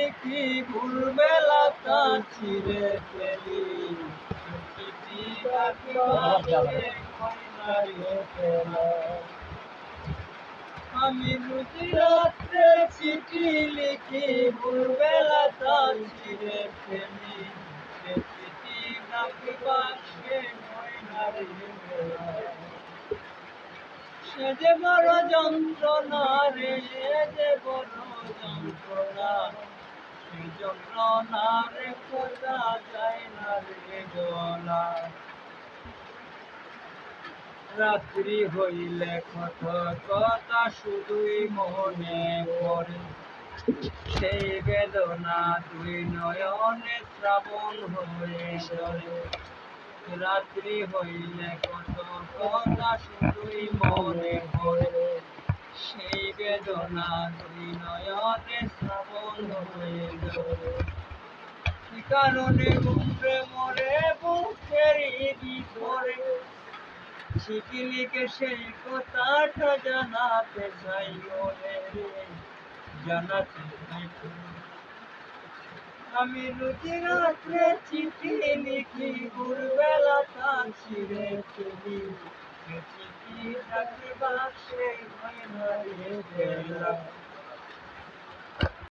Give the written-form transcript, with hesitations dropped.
লিখি ভোরবেলা তা ছিঁড়ে ফেলি চিঠি বাকি বাসে কইনারে ফেলা আমি রুজি রাত্রে চিঠি লিখি ভোরবেলা তা ছিঁড়ে ফেলি সে চিঠি বাকি বাসে কইনারে ফেলা সে যে বড় যন্ত্রণা রে সে যে বড় যন্ত্রণা সেই যন্ত্রণা রে খোঁজা যায় না রে গলা রাত্রি হইলে কত কথা শুধুই মনে পড়ে সেই বেদনা দুই নয়নে শ্রাবণ হয়ে চলে রাত্রি হইলে কত কথা শুধুই মনে পড়ে সেই বেদনা দুই নয়নে শ্রাবণ হয়ে চলে কি কারণে ঘুমরে মরে বুকের ভিতরে চিঠি লিখে সেই কথাটা জানাতে চাই মনে জানাতে চাই আমি রুজি রাত্রে চিঠি লিখি ভোরবেলা তা ছিঁড়ে ফেলি চিঠি রাখি বাক্সে গয়না রে ফেলা